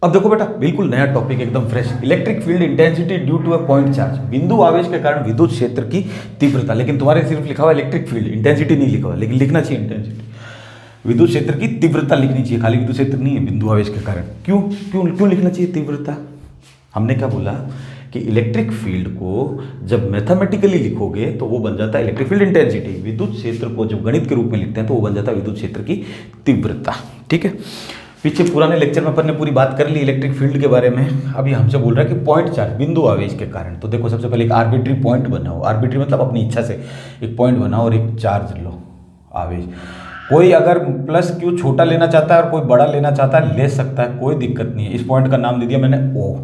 अब देखो बेटा, बिल्कुल नया टॉपिक, एकदम fresh. Electric field intensity due to a point charge, बिंदु आवेश के कारण विद्युत क्षेत्र की तीव्रता। लेकिन तुम्हारे सिर्फ लिखा हुआ इलेक्ट्रिक फील्ड, इंटेंसिटी नहीं लिखा हुआ, लेकिन लिखना चाहिए इंटेंसिटी। विद्युत क्षेत्र की तीव्रता लिखनी चाहिए, खाली विद्युत क्षेत्र नहीं है, बिंदु आवेश के कारण। क्यों क्यों क्यों लिखना चाहिए तीव्रता? हमने क्या बोला कि इलेक्ट्रिक फील्ड को जब मैथमेटिकली लिखोगे तो वो बन जाता है इलेक्ट्रिक फील्ड इंटेंसिटी। विद्युत क्षेत्र को जब गणित के रूप में लिखते हैं तो वो बन जाता है विद्युत क्षेत्र की तीव्रता। ठीक है, पीछे पुराने लेक्चर में अपन ने पूरी बात कर ली इलेक्ट्रिक फील्ड के बारे में। अभी हमसे बोल रहा है कि पॉइंट चार्ज, बिंदु आवेश के कारण। तो देखो, सबसे पहले एक आर्बिट्री पॉइंट बनाओ। आर्बिट्री मतलब अपनी इच्छा से एक पॉइंट बनाओ और एक चार्ज लो, आवेश। कोई अगर प्लस क्यू छोटा लेना चाहता है और कोई बड़ा लेना चाहता है, ले सकता है, कोई दिक्कत नहीं है। इस पॉइंट का नाम दे दिया मैंने ओ।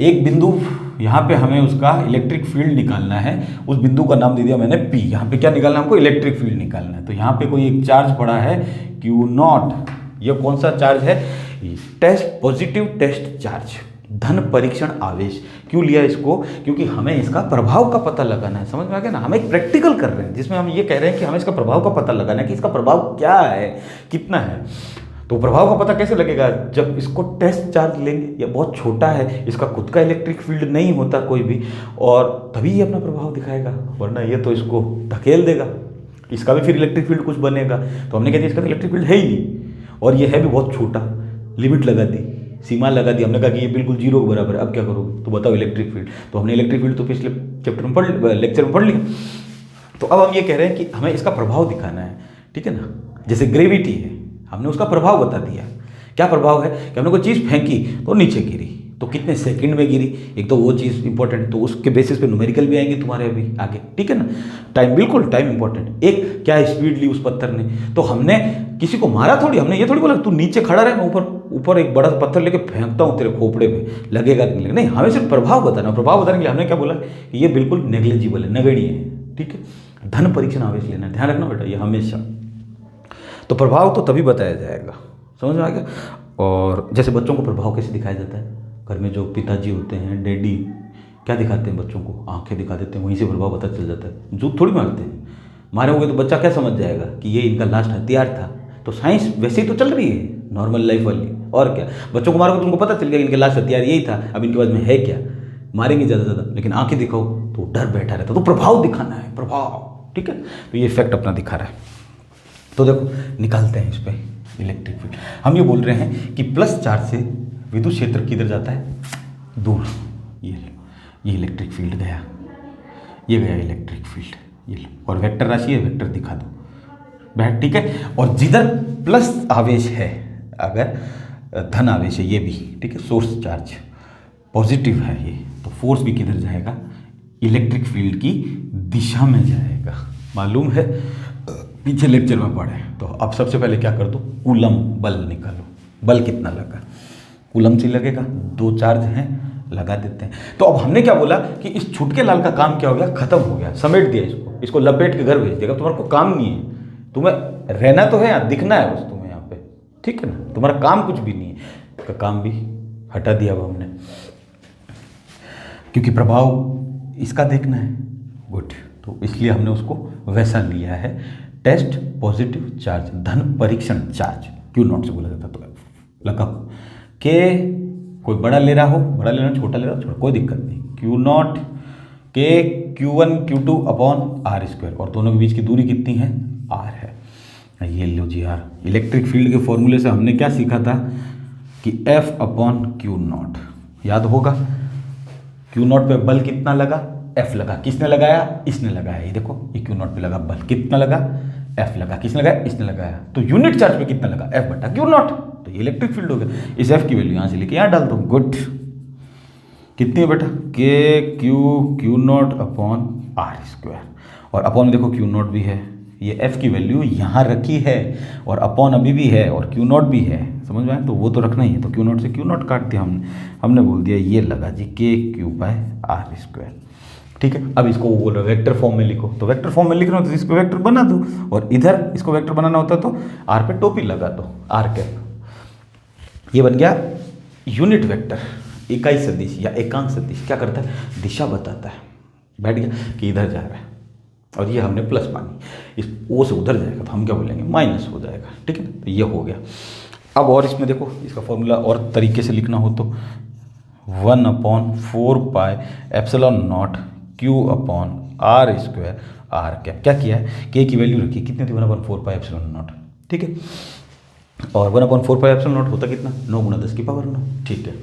एक बिंदु, यहाँ पे हमें उसका इलेक्ट्रिक फील्ड निकालना है, उस बिंदु का नाम दे दिया मैंने पी। यहाँ पे क्या निकालना है हमको? इलेक्ट्रिक फील्ड निकालना है। तो यहाँ पे कोई एक चार्ज पड़ा है क्यू नॉट। ये कौन सा चार्ज है? टेस्ट पॉजिटिव टेस्ट चार्ज, धन परीक्षण आवेश। क्यों लिया इसको? क्योंकि हमें इसका प्रभाव का पता लगाना है। समझ में आ गया ना? हम एक प्रैक्टिकल कर रहे हैं जिसमें हम ये कह रहे हैं कि हमें इसका प्रभाव का पता लगाना है कि इसका प्रभाव क्या है, कितना है। तो प्रभाव का पता कैसे लगेगा? जब इसको टेस्ट चार्ज लेंगे, या बहुत छोटा है, इसका खुद का इलेक्ट्रिक फील्ड नहीं होता कोई भी, और तभी ये अपना प्रभाव दिखाएगा, वरना ये तो इसको धकेल देगा, इसका भी फिर इलेक्ट्रिक फील्ड कुछ बनेगा। तो हमने कह दिया इसका इलेक्ट्रिक फील्ड है ही नहीं, और ये है भी बहुत छोटा। लिमिट लगा दी, सीमा लगा दी, हमने कहा कि ये बिल्कुल जीरो के बराबर है। अब क्या करोगे? तो बताओ इलेक्ट्रिक फील्ड। तो हमने इलेक्ट्रिक फील्ड तो पिछले चैप्टर में लेक्चर में पढ़ लिया। तो अब हम ये कह रहे हैं कि हमें इसका प्रभाव दिखाना है। ठीक है ना? जैसे ग्रेविटी है, हमने उसका प्रभाव बता दिया। क्या प्रभाव है? कि हमने कोई चीज़ फेंकी तो नीचे गिरी, तो कितने सेकंड में गिरी, एक तो वो चीज़ इंपॉर्टेंट। तो उसके बेसिस पे न्यूमेरिकल भी आएंगे तुम्हारे अभी आगे। ठीक है ना? टाइम, बिल्कुल टाइम इंपॉर्टेंट। एक, क्या स्पीड ली उस पत्थर ने। तो हमने किसी को मारा थोड़ी, हमने ये थोड़ी बोला तू नीचे खड़ा रहे, मैं ऊपर ऊपर एक बड़ा पत्थर लेके फेंकता हूँ तेरे खोपड़े पे, लगेगा कि नहीं लगेगा। नहीं, हमें सिर्फ प्रभाव बताना। प्रभाव बताने के लिए हमने क्या बोला कि ये बिल्कुल नेग्लिजिबल है, नगण्य है। ठीक है? धन परीक्षण आवेश लेना है, ध्यान रखना बेटा ये हमेशा। तो प्रभाव तो तभी बताया जाएगा, समझ में आ गया? और जैसे बच्चों को प्रभाव कैसे दिखाया जाता है? घर में जो पिताजी होते हैं, डैडी, क्या दिखाते हैं बच्चों को? आंखें दिखा देते हैं, वहीं से प्रभाव पता चल जाता है। जूत थोड़ी मारते हैं, मारे होंगे तो बच्चा क्या समझ जाएगा कि ये इनका लास्ट हथियार था। तो साइंस वैसे ही तो चल रही है, नॉर्मल लाइफ वाली। और क्या, बच्चों को मारोगे तुमको पता चल गया इनके लास्ट हथियार यही था, अब इनके पास में है क्या। मारेंगे ज़्यादा से ज़्यादा, लेकिन आंखें दिखाओ तो डर बैठा रहता। तो प्रभाव दिखाना है, प्रभाव। ठीक है? तो ये इफेक्ट अपना दिखा रहा है। तो देखो, निकालते हैं इस पर इलेक्ट्रिक फील्ड। हम ये बोल रहे हैं कि प्लस चार्ज से विद्युत क्षेत्र किधर जाता है? दूर। ये इलेक्ट्रिक फील्ड गया, ये गया इलेक्ट्रिक फील्ड, ये लो। और वेक्टर राशि है, वेक्टर दिखा दो बैठ। ठीक है? और जिधर प्लस आवेश है, अगर धन आवेश है ये भी, ठीक है, सोर्स चार्ज पॉजिटिव है ये, तो फोर्स भी किधर जाएगा? इलेक्ट्रिक फील्ड की दिशा में जाएगा। मालूम है, पीछे लेक्चर में पढ़े। तो अब सबसे पहले क्या कर दो? कूलम बल निकालो। बल कितना लगा? कूलम से लगेगा, दो चार्ज हैं, लगा देते हैं। तो अब हमने क्या बोला कि इस छुटके लाल का काम क्या हो गया? खत्म हो गया, समेट दिया इसको लपेट के घर भेज देगा। तुम्हारे को काम नहीं है, तुम्हें रहना तो है यहाँ, दिखना है बस तुम्हें यहाँ पे। ठीक है ना? तुम्हारा काम कुछ भी नहीं है, इसका काम भी हटा दिया अब हमने, क्योंकि प्रभाव इसका देखना है। गुड, तो इसलिए हमने उसको वैसा लिया है, टेस्ट पॉजिटिव चार्ज, धन परीक्षण चार्ज, क्यू नॉट से बोला जाता। तो लगा के कोई बड़ा ले रहा हो, बड़ा ले रहा हो, छोटा ले रहा हो, छोटा, कोई दिक्कत नहीं। क्यू नॉट के Q1 Q2 upon R square, और दोनों के बीच की दूरी कितनी है? आर है। ये लो जी आर। इलेक्ट्रिक फील्ड के फॉर्मूले से हमने क्या सीखा था कि F अपॉन क्यू नॉट, याद होगा। क्यू नॉट पे बल कितना लगा? F लगा। किसने लगाया? इसने लगाया। ये देखो, ये क्यू नॉट पे लगा बल, कितना लगा? F लगा। किसने लगाया? इसने लगाया। तो यूनिट चार्ज पे कितना लगा? F बटा क्यू नॉट। तो ये इलेक्ट्रिक फील्ड हो गया। इस F की वैल्यू यहाँ से लेके यहाँ डाल दो। गुड, कितनी है बेटा? K Q naught upon R square, और अपॉन देखो क्यू नॉट भी है, ये F की वैल्यू यहाँ रखी है, और अपॉन अभी भी है, और क्यू नॉट भी है। समझ में आया? तो वो तो रखना ही है। तो क्यू नॉट से क्यू नॉट काट दिया हमने बोल दिया ये लगा जी के क्यू बाय आर स्क्वायर। ठीक है? अब इसको वो बोल रहे वेक्टर फॉर्म में लिखो, तो वेक्टर फॉर्म में लिख रहे हो तो इस पर वेक्टर बना दो, और इधर इसको वेक्टर बनाना होता तो आर पे टोपी लगा दो, आर कैप। ये बन गया यूनिट वेक्टर, इकाई सदिश या एकांक सदिश। क्या करता है? दिशा बताता है। बैठ गया कि इधर जा रहा है, और ये हमने प्लस मानी, इस ओ से उधर जाएगा तो हम क्या बोलेंगे? माइनस हो जाएगा। ठीक है? तो ये हो गया। अब और इसमें देखो, इसका फॉर्मूला और तरीके से लिखना हो तो 1/4πε0 Q/r² आर कैप। क्या किया है, के की वैल्यू रखी, कितनी थी 1/4πε0, ठीक है। और 1/4πε0 होता कितना, 9 × 10⁻9, ठीक है।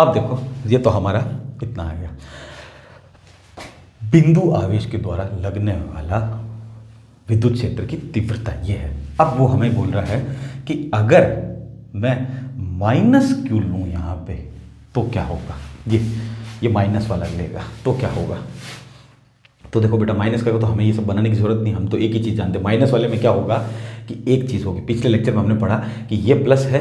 अब देखो ये तो हमारा कितना आ गया, बिंदु आवेश के द्वारा लगने वाला विद्युत क्षेत्र की तीव्रता ये है। अब वो हमें बोल रहा है कि अगर मैं -Q लूँ यहाँ पे तो क्या होगा, ये माइनस वाला लेगा तो क्या होगा। तो देखो बेटा, माइनस का तो हमें ये सब बनाने की जरूरत नहीं, हम तो एक ही चीज़ जानते हैं। माइनस वाले में क्या होगा कि एक चीज़ होगी, पिछले लेक्चर में हमने पढ़ा कि ये प्लस है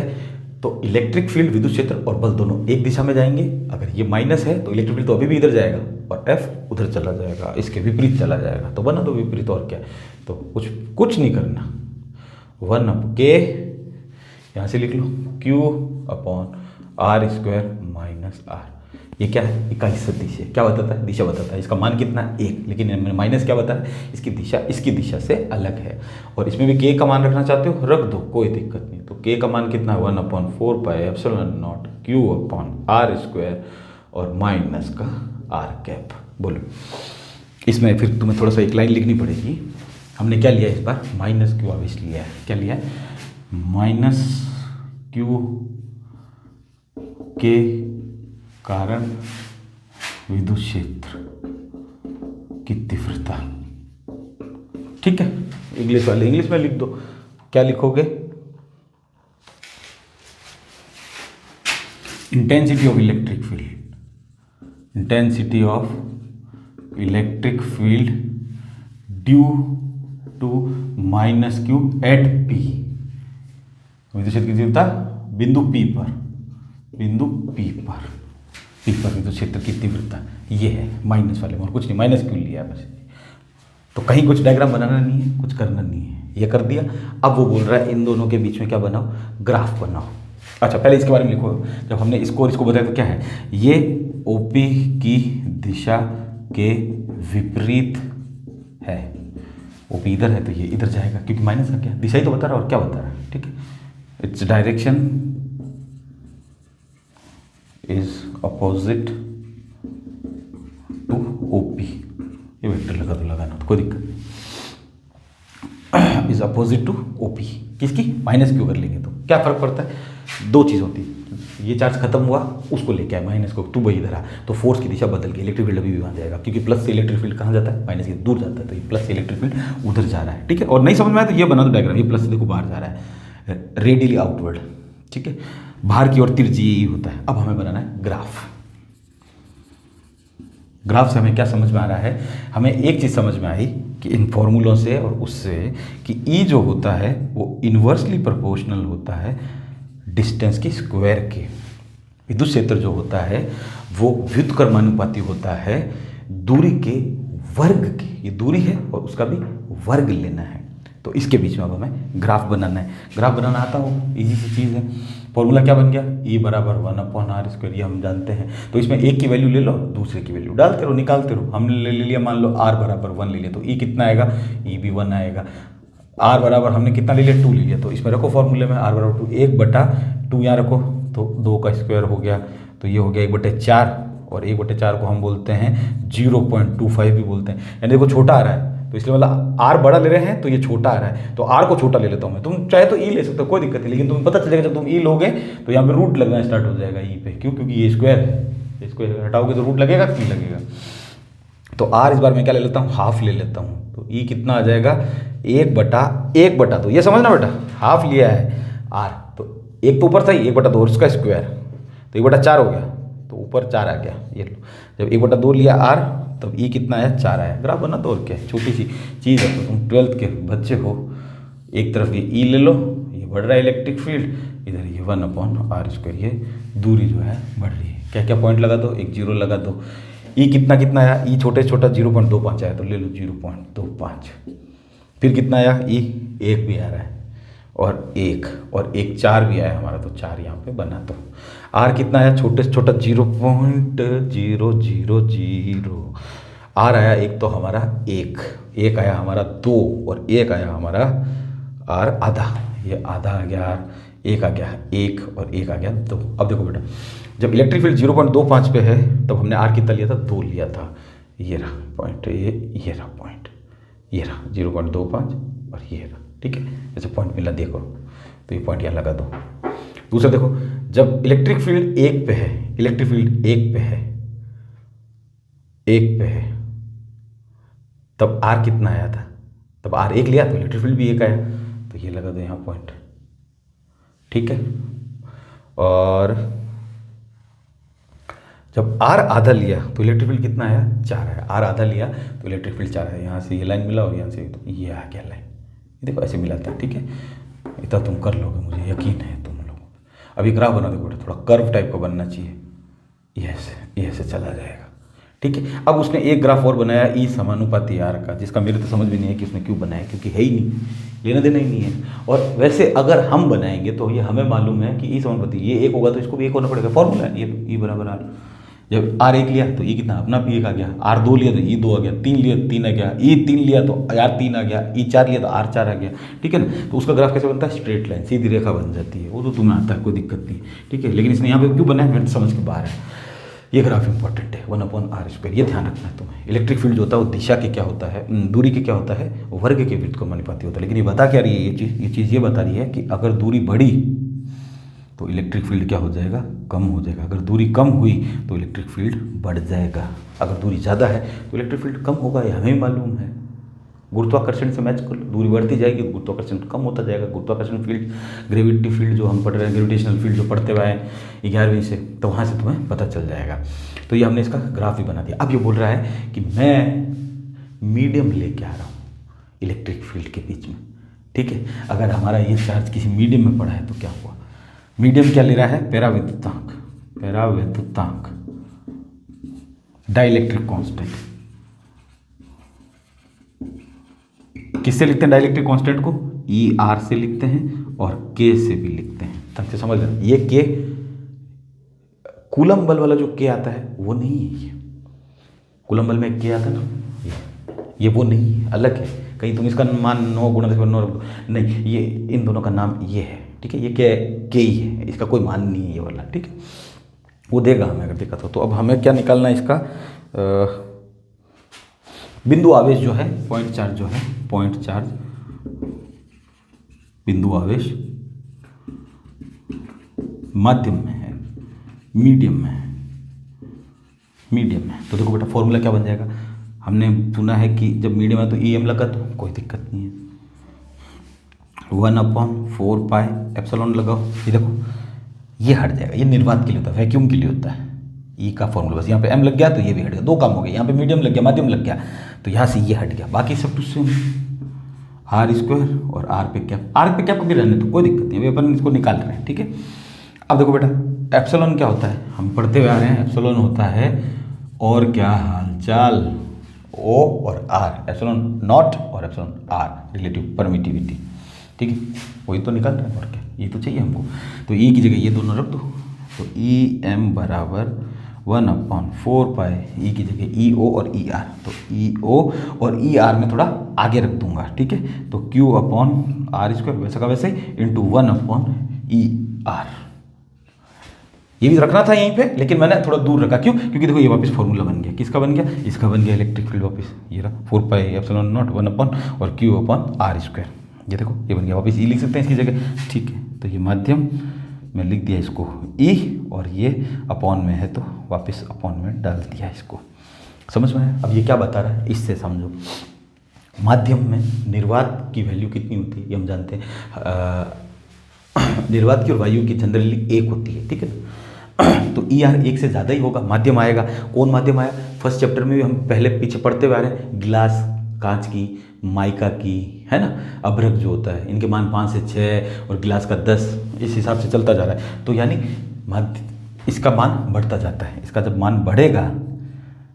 तो इलेक्ट्रिक फील्ड, विद्युत क्षेत्र और बल दोनों एक दिशा में जाएंगे। अगर ये माइनस है तो इलेक्ट्रिक फील्ड तो अभी भी इधर जाएगा और एफ उधर चला जाएगा, इसके विपरीत चला जाएगा। तो बना दो विपरीत, और क्या। तो कुछ नहीं करना, 1/k यहाँ से लिख लो Q/r² -r। ये क्या है, इकाई सदिश है। क्या बताता है, दिशा बताता है। इसका मान कितना, 1, लेकिन माइनस क्या बता है, इसकी दिशा से अलग है। और इसमें भी k का मान रखना चाहते हो, रख दो, कोई दिक्कत नहीं। तो k का मान कितना है, 1/4πε0 Q/r² और माइनस का आर कैप। बोलो, इसमें फिर तुम्हें थोड़ा सा एक लाइन लिखनी पड़ेगी। हमने क्या लिया इस बार, -Q आवेश लिया है। क्या लिया है, -Q के कारण विद्युत क्षेत्र की तीव्रता, ठीक है। इंग्लिश वाले इंग्लिश में लिख दो, क्या लिखोगे, intensity of electric field, intensity of electric field due to -Q at P, विद्युत क्षेत्र की तीव्रता बिंदु P पर विद्युत क्षेत्र की तीव्रता ये है माइनस वाले में, और कुछ नहीं, -Q लिया बस। तो कहीं कुछ डायग्राम बनाना नहीं है, कुछ करना नहीं है, ये कर दिया। अब वो बोल रहा है इन दोनों के बीच में क्या बनाओ, ग्राफ बनाओ। अच्छा, पहले इसके बारे में लिखो। जब हमने इसको बताया तो क्या है, ये OP की दिशा के विपरीत है। OP इधर है तो ये इधर जाएगा, क्योंकि माइनस का क्या, दिशा ही तो बता रहा है, और क्या बता रहा है, ठीक है। Its direction is opposite to OP, ये वेक्टर लगा दो, लगाना तो कोई दिक्कत नहीं। इज अपोजिट टू OP, किसकी, -Q कर लेंगे तो क्या फर्क पड़ता है, दो चीज़ होती है। ये चार्ज खत्म हुआ, उसको लेके आए माइनस को, तू वही इधर आ, तो फोर्स की दिशा बदल गई, इलेक्ट्रिक फील्ड अभी भी वहाँ जाएगा, क्योंकि प्लस से इलेक्ट्रिक फील्ड कहाँ जाता है, माइनस के दूर जाता है। तो ये प्लस से इलेक्ट्रिक फील्ड उधर जा रहा है, ठीक है। और नहीं समझ में आया तो ये बना दो डायग्राम, ये प्लस से देखो बाहर जा रहा है, रेडियली आउटवर्ड, ठीक है, बाहर की ओर तिरछी यही होता है। अब हमें बनाना है ग्राफ। ग्राफ से हमें क्या समझ में आ रहा है, हमें एक चीज़ समझ में आई कि इन फॉर्मूलों से और उससे कि E जो होता है वो इन्वर्सली प्रोपोर्शनल होता है डिस्टेंस की स्क्वायर के। विद्युत क्षेत्र जो होता है वो व्युत्क्रमानुपाती होता है दूरी के वर्ग के। ये दूरी है और उसका भी वर्ग लेना है। तो इसके बीच में अब हमें ग्राफ बनाना है। ग्राफ बनाना आता हो, इजी सी चीज़ है। फॉर्मूला क्या बन गया, E = 1/r², ये हम जानते हैं। तो इसमें एक की वैल्यू ले लो, दूसरे की वैल्यू डालते रहो, निकालते रहो। हमने ले लिया, मान लो r = 1 ले लिया, तो E कितना आएगा, E भी 1 आएगा। r बराबर हमने कितना ले लिया, 2 ले लिया, तो इसमें रखो फॉर्मूले में r = 2, 1/2 यहाँ रखो, तो 2 का स्क्वायर हो गया, तो ये हो गया 1/4, और 1/4 को हम बोलते हैं 0.25 भी बोलते हैं। यानी देखो छोटा आ रहा है, तो इसलिए मतलब r बड़ा ले रहे हैं तो ये छोटा आ रहा है, तो r को छोटा ले लेता हूँ मैं। तुम चाहे तो E ले सकते हो, कोई दिक्कत नहीं, लेकिन तुम्हें पता चलेगा जब तुम E लोगे तो यहाँ पे रूट लगना स्टार्ट हो जाएगा E पे। क्यों, क्योंकि ये स्क्वायर है, स्क्वायर हटाओगे तो रूट लगेगा कि लगेगा। तो r इस बार मैं क्या ले लेता हूँ, हाफ ले लेता हूँ, तो E कितना आ जाएगा, 1/1/2। ये समझना बेटा, हाफ लिया है r, तो एक तो ऊपर था 1/2 उसका स्क्वायर, तो 1/4 हो गया, तो ऊपर 4 आ गया। ये लो, जब 1/2 लिया r, तब E कितना आया, 4 आया। ग्राफ बना तो और क्या है, छोटी सी चीज़ है। तो तुम 12th के बच्चे हो, एक तरफ ये E ले लो, ये बढ़ रहा है इलेक्ट्रिक फील्ड, इधर ये 1/r², ये दूरी जो है बढ़ रही है। क्या क्या पॉइंट लगा दो, एक 0 लगा दो। E कितना आया, E छोटा 0.25 आया, तो ले लो 0.25। फिर कितना आया, E 1 भी आ रहा है, और 1 4 भी आया हमारा, तो 4 यहाँ पे बना। तो R कितना आया, छोटा 0.000। R आया एक, तो हमारा 1 आया हमारा 2, और 1 आया हमारा R आधा, ये आधा आ गया R। एक आ गया एक और एक आ गया दो। अब देखो बेटा, जब इलेक्ट्रिक फील्ड 0.25 पे है तब हमने आर कितना लिया था, 2 लिया था। ये रहा पॉइंट, ये रहा पॉइंट, ये रहा 0.25 और ये रहा, ठीक है। जैसे पॉइंट मिला देखो, तो ये पॉइंट यहाँ लगा दो। दूसरा देखो, जब इलेक्ट्रिक फील्ड 1 पे है, इलेक्ट्रिक फील्ड 1 पे है, 1 पे है, तब आर कितना आया था, तब आर 1 लिया तो इलेक्ट्रिक फील्ड भी 1 आया, तो ये लगा दो यहाँ पॉइंट, ठीक है। और जब आर आधा लिया तो इलेक्ट्रिक फील्ड कितना आया, 4 आया। आर आधा लिया तो इलेक्ट्रिक फील्ड 4 आया। यहाँ से ये लाइन मिला और यहाँ से तो ये आ गया लाइन, ये देखो ऐसे मिला था, ठीक है। इतना तुम कर लोगे, मुझे यकीन है तुम लोग। अभी ग्राफ बना देखो बेटा, थोड़ा कर्व टाइप का बनना चाहिए, ये ऐसे चला जाएगा, ठीक है। अब उसने एक ग्राफ और बनाया ई समानुपाती आर का, जिसका मेरे तो समझ में नहीं है कि उसने क्यों बनाया, क्योंकि है ही नहीं, लेना देना ही नहीं है। और वैसे अगर हम बनाएंगे तो ये हमें मालूम है कि ई समानुपाती, ये 1 होगा तो इसको भी 1 होना पड़ेगा, फॉर्मूला है ये, ई बराबर आर। जब आर 1 लिया तो ई कितना अपना भी 1 आ गया, आर 2 लिया तो ई 2 आ गया, 3 लिया तो 3 आ गया, ई 3 लिया तो आर 3 आ गया, ई 4 लिया तो आर 4 आ गया, ठीक है ना। तो उसका ग्राफ कैसे बनता है, स्ट्रेट लाइन, सीधी रेखा बन जाती है, वो तो तुम्हें आता है, कोई दिक्कत नहीं, ठीक है। लेकिन इसने यहाँ पे क्यों बनाया, मेरे समझ के बाहर है। ये ग्राफ इंपॉर्टेंट है, 1/r², ये ध्यान रखना है तुम्हें। इलेक्ट्रिक फील्ड जो होता है वो दिशा के क्या होता है, दूरी के क्या होता है, वर्ग के वृत्त को समानुपाती होता है। लेकिन ये बता क्या रही है, ये चीज़ ये बता रही है कि अगर दूरी बढ़ी तो इलेक्ट्रिक फील्ड क्या हो जाएगा, कम हो जाएगा। अगर दूरी कम हुई तो इलेक्ट्रिक फील्ड बढ़ जाएगा। अगर दूरी ज़्यादा है तो इलेक्ट्रिक फील्ड कम होगा, ये हमें मालूम है। गुरुत्वाकर्षण से मैच कर लो, दूरी बढ़ती जाएगी तो गुरुत्वाकर्षण कम होता जाएगा। गुरुत्वाकर्षण फील्ड, ग्रेविटी फील्ड जो हम पढ़ रहे हैं, ग्रेविटेशनल फील्ड जो पढ़ते हुए हैं 11वीं से, तो वहाँ से तुम्हें पता चल जाएगा। तो ये हमने इसका ग्राफ भी बना दिया। अब ये बोल रहा है कि मैं मीडियम लेके आ रहा हूँ इलेक्ट्रिक फील्ड के बीच में, ठीक है। अगर हमारा ये चार्ज किसी मीडियम में पड़ा है तो क्या हुआ, मीडियम क्या ले रहा है, पैराविद्युतांक, पैराविद्युतांक, डाइलेक्ट्रिक कांस्टेंट। किससे लिखते हैं डाइलेक्ट्रिक कांस्टेंट को, ई आर से लिखते हैं और के से भी लिखते हैं। तब से समझ लेना, ये के कूलम बल वाला जो के आता है वो नहीं है। ये कूलम बल में के आता है ना, ये वो नहीं है, अलग है। कहीं तुम इसका मान 9 × 10⁻⁹ नहीं, ये इन दोनों का नाम ये है, ठीक है। ये के ही है, इसका कोई मान नहीं है ये वाला, ठीक है। वो देगा हमें अगर देखा तो अब हमें क्या निकालना है इसका, बिंदु आवेश जो है, पॉइंट चार्ज जो है, पॉइंट चार्ज, बिंदु आवेश माध्यम में है, मीडियम में है, मीडियम में। तो देखो बेटा फॉर्मूला क्या बन जाएगा, हमने सुना है कि जब मीडियम है तो ई एम लगा, तो कोई दिक्कत नहीं है, 1/4πε लगाओ। ये देखो ये हट जाएगा, ये निर्वात के लिए होता है, वैक्यूम के लिए होता है। ई का फॉर्मूला बस यहाँ पे एम लग गया तो ये भी हट गया, 2 काम हो गए। यहाँ पे मीडियम लग गया, माध्यम लग गया, तो यहाँ से ये हट गया। बाकी सब टू सेम, r² और r पे क्या पकड़ रहने तो कोई दिक्कत नहीं, अभी अपन इसको निकाल रहे हैं, ठीक है। अब देखो बेटा एप्सिलॉन क्या होता है, हम पढ़ते हुए आ रहे हैं, एप्सिलॉन होता है और क्या हालचाल, O और R, एप्सिलॉन नॉट और एप्सिलॉन R, रिलेटिव परमिटिविटी, ठीक है। वही तो निकाल रहे हैं और क्या, ये तो चाहिए हमको। तो E की जगह ये दोनों रख दो, तो EM बराबर 1/4π, ई की जगह EO और ER, तो EO और ER में थोड़ा आगे रख दूंगा, ठीक है। तो Q/r², वैसा का वैसे, इंटू 1/ER। ये भी रखना था यहीं पे, लेकिन मैंने थोड़ा दूर रखा, क्यों, क्योंकि देखो ये वापस फॉर्मूला बन गया, किसका बन गया, इसका बन गया इलेक्ट्रिक फील्ड वापस, ये रहा 4πε0 1 और Q/r², ये देखो ये बन गया। वापस ई लिख सकते हैं इसकी जगह, ठीक है। तो ये माध्यम में लिख दिया इसको ई, और ये अपॉन में है तो वापस अपॉन में डाल दिया इसको, समझ में आया। अब ये क्या बता रहा है, इससे समझो, माध्यम में निर्वात की वैल्यू कितनी होती है ये हम जानते हैं, निर्वात की और वायु की जनरली 1 होती है, ठीक है ना। तो ER 1 से ज़्यादा ही होगा, माध्यम आएगा। कौन माध्यम आया, फर्स्ट चैप्टर में भी हम पहले पीछे पढ़ते हुए आ रहे हैं, गिलास, कांच की, माइका की, है ना, अभ्रक जो होता है, इनके मान 5 से 6 और गिलास का 10, इस हिसाब से चलता जा रहा है। तो यानी माध्य, इसका मान बढ़ता जाता है। इसका जब मान बढ़ेगा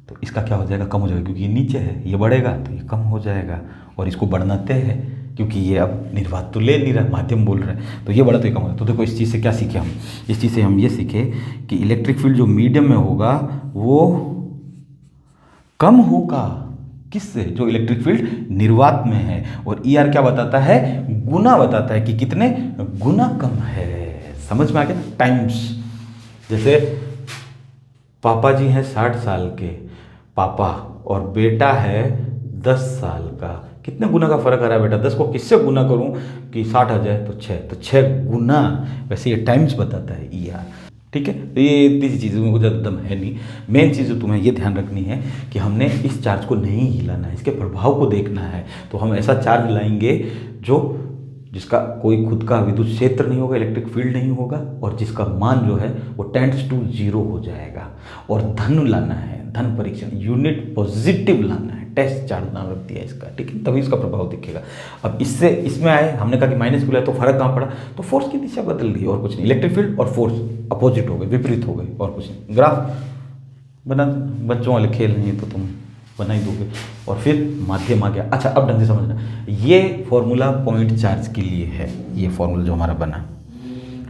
तो इसका क्या हो जाएगा, कम हो जाएगा, क्योंकि ये नीचे है, ये बढ़ेगा तो ये कम हो जाएगा। और इसको बढ़ना तय है, क्योंकि ये अब निर्वात तो ले नहीं रहा, माध्यम बोल रहा है, तो ये बढ़ा तो ये कम होगा। तो देखो इस चीज़ से क्या सीखे हम, इस चीज़ से हम ये सीखे कि इलेक्ट्रिक फील्ड जो मीडियम में होगा वो कम होगा, किससे, जो इलेक्ट्रिक फील्ड निर्वात में है। और ER क्या बताता है, गुना बताता है कि कितने गुना कम है। समझ में आ गया ना, टाइम्स। जैसे पापा जी हैं 60 साल के पापा और बेटा है 10 साल का, कितने गुना का फर्क आ रहा है बेटा? 10 को किससे गुना करूं कि 60 आ जाए? तो 6 गुना। वैसे ये टाइम्स बताता है ER, ठीक है। तो ये इतनी सी चीज़ों में कुछ ज़्यादा दम है नहीं। मेन चीज़ जो तुम्हें ये ध्यान रखनी है कि हमने इस चार्ज को नहीं हिलाना है, इसके प्रभाव को देखना है। तो हम ऐसा चार्ज लाएंगे जिसका कोई खुद का विद्युत क्षेत्र नहीं होगा, इलेक्ट्रिक फील्ड नहीं होगा, और जिसका मान जो है वो टेंड्स टू 0 हो जाएगा। और धन लाना है, धन परीक्षण, यूनिट पॉजिटिव लाना है, टेस्ट चार्ज नाम रख दिया इसका, ठीक है। तभी इसका प्रभाव दिखेगा। अब इससे इसमें आए, हमने कहा कि माइनस को लाया तो फर्क कहाँ पड़ा? तो फोर्स की दिशा बदल रही है और कुछ नहीं। इलेक्ट्रिक फील्ड और फोर्स अपोजिट हो गए, विपरीत हो गए, और कुछ नहीं। ग्राफ बना, बच्चों वाले खेल नहीं तो तुम बना ही दोगे। और फिर माध्यम आ गया। अच्छा, अब ढंग से समझना, ये फॉर्मूला पॉइंट चार्ज के लिए है। ये फॉर्मूला जो हमारा बना,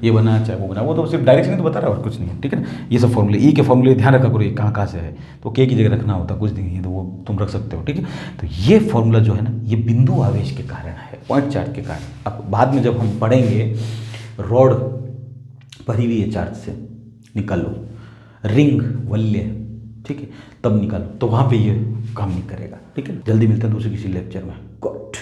ये बना चाहे वो बना, वो तो सिर्फ डायरेक्शन ही तो बता रहा है और कुछ नहीं है, ठीक है ना। ये सब फॉर्मूले, ई के फॉर्मूले ध्यान रखा करो, ये कहाँ कहाँ से है। तो के की जगह रखना होता कुछ नहीं है, तो वो तुम रख सकते हो, ठीक है। तो ये फॉर्मूला जो है ना, ये बिंदु आवेश के कारण है, पॉइंट चार्ज के कारण। अब बाद में जब हम पढ़ेंगे, रॉड भरी हुई है चार्ज से, निकालो, रिंग वल्य, ठीक है, तब निकालो, तो वहाँ पे ये काम नहीं करेगा, ठीक है। जल्दी मिलते हैं दूसरे किसी लेक्चर में। गुड।